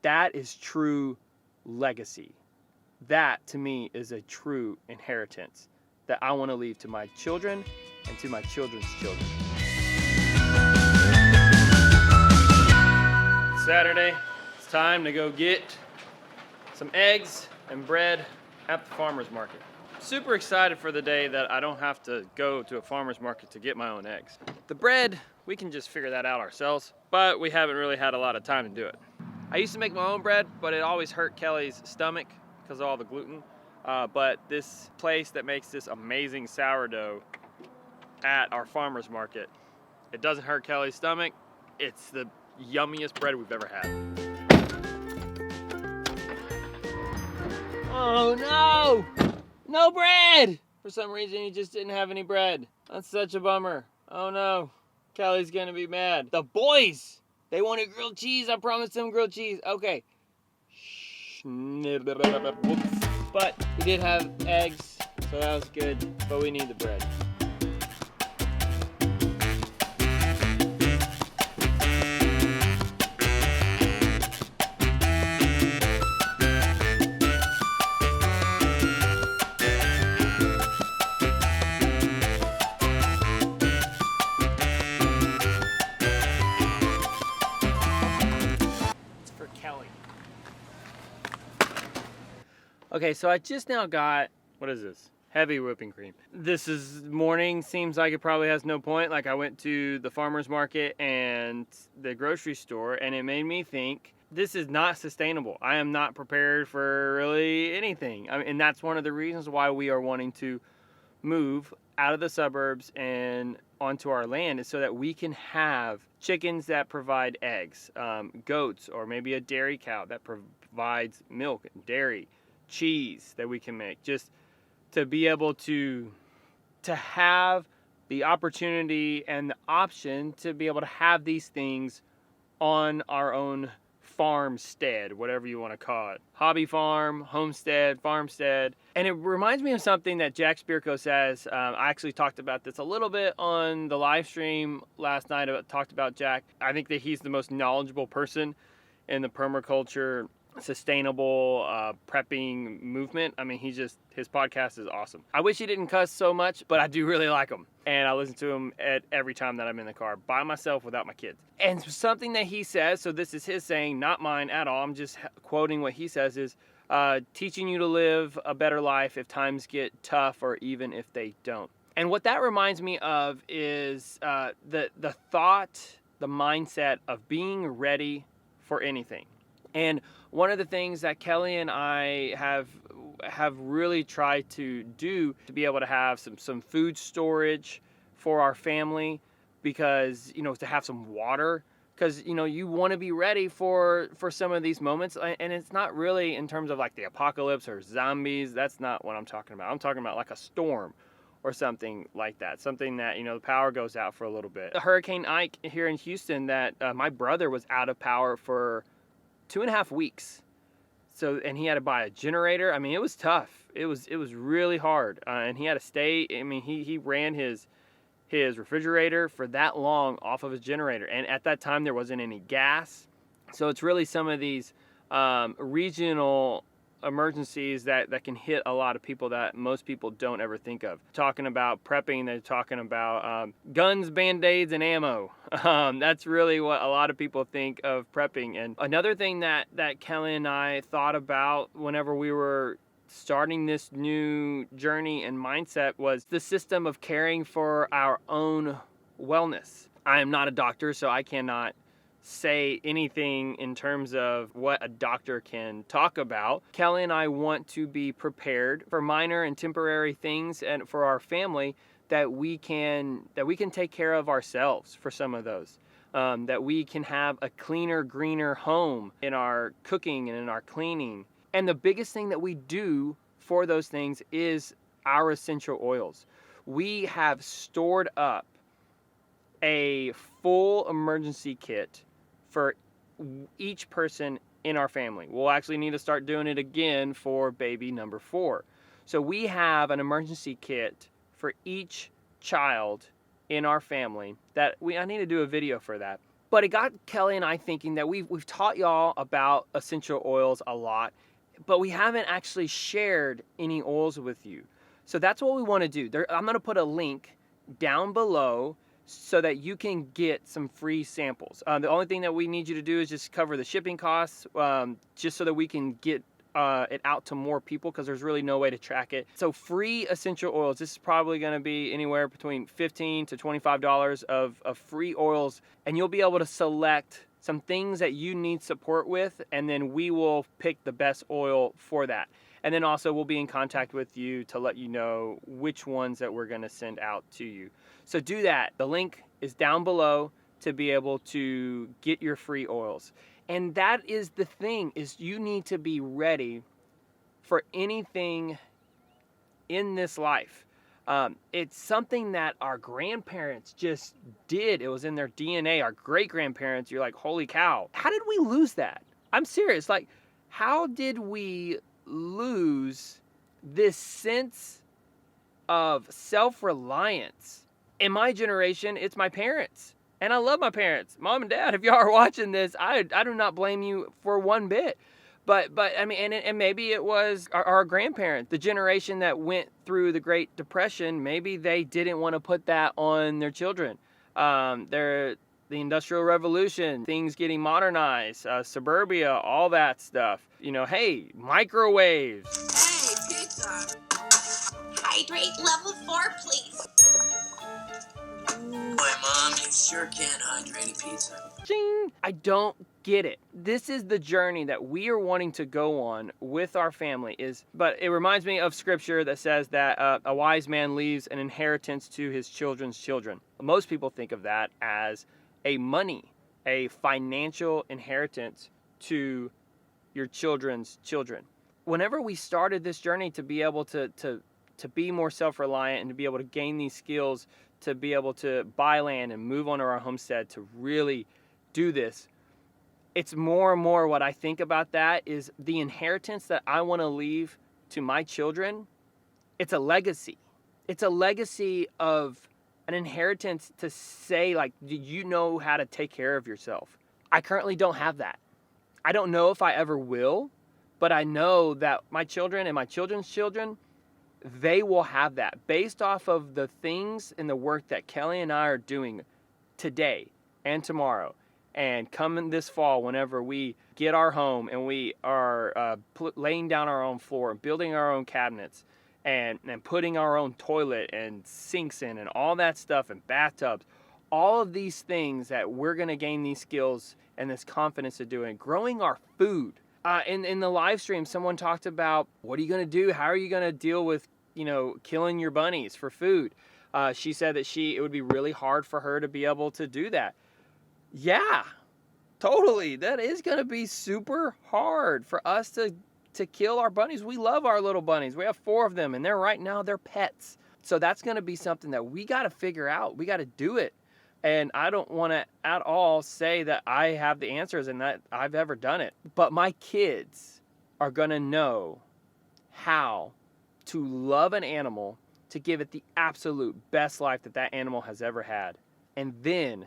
That is true legacy. That, to me, is a true inheritance that I want to leave to my children and to my children's children. Saturday, it's time to go get some eggs and bread at the farmer's market. Super excited for the day that I don't have to go to a farmer's market to get my own eggs. The bread, we can just figure that out ourselves, but we haven't really had a lot of time to do it. I used to make my own bread, but it always hurt Kelly's stomach because of all the gluten. But this place that makes this amazing sourdough at our farmer's market, it doesn't hurt Kelly's stomach. It's the yummiest bread we've ever had. Oh no! No bread! For some reason he just didn't have any bread. That's such a bummer. Oh no. Kelly's gonna be mad. The boys! They wanted grilled cheese. I promised them grilled cheese. Okay. Whoops. But we did have eggs, so that was good. But we need the bread. Okay, so I just now got, what is this? Heavy whipping cream. Morning seems like it probably has no point. Like I went to the farmer's market and the grocery store and it made me think this is not sustainable. I am not prepared for really anything. And that's one of the reasons why we are wanting to move out of the suburbs and onto our land is so that we can have chickens that provide eggs, goats, or maybe a dairy cow that provides milk and dairy, cheese that we can make, just to be able to have the opportunity and the option to be able to have these things on our own farmstead, whatever you want to call it. Hobby farm, homestead, farmstead. And it reminds me of something that Jack Spirko says. I actually talked about this a little bit on the live stream last night. Talked about Jack. I think that he's the most knowledgeable person in the permaculture sustainable prepping movement. I mean, his podcast is awesome. I wish he didn't cuss so much, but I do really like him. And I listen to him at every time that I'm in the car by myself without my kids. And something that he says, so this is his saying, not mine at all, I'm just quoting what he says, is teaching you to live a better life if times get tough or even if they don't. And what that reminds me of is the thought, the mindset of being ready for anything. And one of the things that Kelly and I have really tried to do to be able to have some food storage for our family, because, to have some water, because, you want to be ready for some of these moments. And it's not really in terms of like the apocalypse or zombies. That's not what I'm talking about. I'm talking about like a storm or something like that. Something that, the power goes out for a little bit. Hurricane Ike here in Houston, that my brother was out of power for 2.5 weeks. So, and he had to buy a generator. I mean, it was tough. It was really hard. And he had to stay. I mean, he ran his refrigerator for that long off of his generator. And at that time, there wasn't any gas. So it's really some of these regional emergencies that can hit a lot of people that most people don't ever think of. Talking about prepping, they're talking about guns, band-aids, and ammo. That's really what a lot of people think of prepping. And another thing that Kelly and I thought about whenever we were starting this new journey and mindset was the system of caring for our own wellness. I am not a doctor, so I cannot say anything in terms of what a doctor can talk about. Kelly and I want to be prepared for minor and temporary things and for our family that we can take care of ourselves for some of those. That we can have a cleaner, greener home in our cooking and in our cleaning. And the biggest thing that we do for those things is our essential oils. We have stored up a full emergency kit for each person in our family. We'll actually need to start doing it again for baby number 4. So we have an emergency kit for each child in our family I need to do a video for that. But it got Kelly and I thinking that we've taught y'all about essential oils a lot, but we haven't actually shared any oils with you. So that's what we want to do. I'm going to put a link down below so that you can get some free samples. The only thing that we need you to do is just cover the shipping costs, just so that we can get it out to more people, because there's really no way to track it. So free essential oils, this is probably going to be anywhere between $15 to $25 of free oils, and you'll be able to select some things that you need support with, and then we will pick the best oil for that. And then also we'll be in contact with you to let you know which ones that we're going to send out to you. So do that. The link is down below to be able to get your free oils. And that is the thing, is you need to be ready for anything in this life. It's something that our grandparents just did. It was in their DNA. Our great-grandparents, you're like, holy cow. How did we lose that? I'm serious. Like, how did we lose this sense of self-reliance? In my generation, it's my parents. And I love my parents. Mom and Dad, if y'all are watching this, I do not blame you for one bit. But I mean, and maybe it was our grandparents, the generation that went through the Great Depression. Maybe they didn't want to put that on their children. The Industrial Revolution, things getting modernized, suburbia, all that stuff. You know, hey, microwaves. Hey, pizza. Hydrate level 4, please. Boy, Mom, you sure can hydrate a pizza. Ching! I don't get it. This is the journey that we are wanting to go on with our family. But it reminds me of scripture that says that a wise man leaves an inheritance to his children's children. Most people think of that as a financial inheritance to your children's children. Whenever we started this journey to be able to be more self-reliant and to be able to gain these skills, to be able to buy land and move onto our homestead, to really do this, it's more and more what I think about that is the inheritance that I want to leave to my children. It's a legacy. It's a legacy of an inheritance to say, like, do you know how to take care of yourself? I currently don't have that. I don't know if I ever will, but I know that my children and my children's children, they will have that based off of the things and the work that Kelly and I are doing today and tomorrow and coming this fall, whenever we get our home and we are laying down our own floor and building our own cabinets and putting our own toilet and sinks in and all that stuff and bathtubs, all of these things that we're going to gain these skills and this confidence to do, and growing our food. In the live stream, someone talked about, what are you going to do? How are you going to deal with, killing your bunnies for food? She said that it would be really hard for her to be able to do that. Yeah, totally. That is going to be super hard for us to kill our bunnies. We love our little bunnies. We have 4 of them, and they're pets. So that's going to be something that we got to figure out. We got to do it. And I don't want to at all say that I have the answers and that I've ever done it. But my kids are going to know how to love an animal, to give it the absolute best life that animal has ever had. And then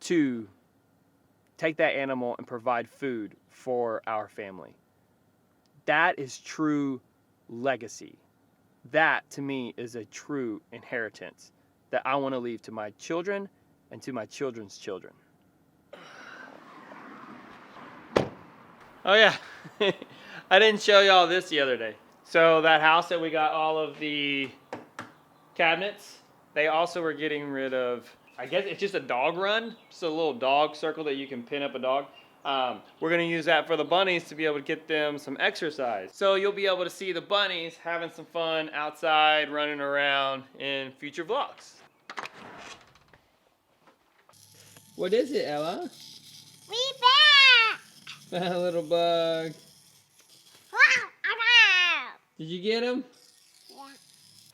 to take that animal and provide food for our family. That is true legacy. That, to me, is a true inheritance that I want to leave to my children and to my children's children. Oh yeah, I didn't show y'all this the other day. So that house that we got all of the cabinets, they also were getting rid of, I guess it's just a dog run, just a little dog circle that you can pin up a dog. We're gonna use that for the bunnies to be able to get them some exercise. So you'll be able to see the bunnies having some fun outside, running around in future vlogs. What is it, Ella? We back! A little bug. Did you get him? Yeah.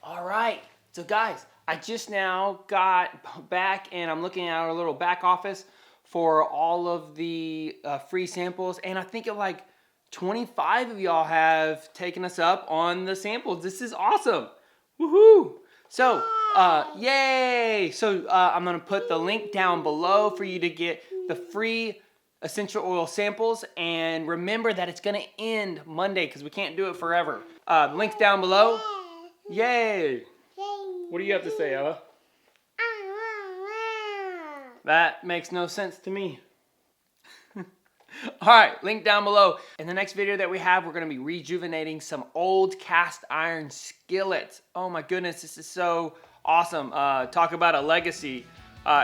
All right. So guys, I just now got back and I'm looking at our little back office for all of the free samples. And I think like 25 of y'all have taken us up on the samples. This is awesome. Woohoo! So, yay! So I'm gonna put the link down below for you to get the free essential oil samples. And remember that it's gonna end Monday because we can't do it forever. Links down below. Yay! What do you have to say, Ella? That makes no sense to me. All right, link down below. In the next video that we have, we're gonna be rejuvenating some old cast iron skillets. Oh my goodness, this is so awesome. Talk about a legacy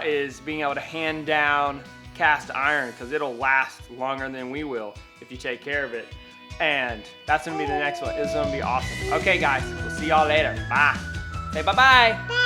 is being able to hand down cast iron, because it'll last longer than we will if you take care of it. And that's gonna be the next one. It's gonna be awesome. Okay guys, we'll see y'all later. Bye. Say bye-bye.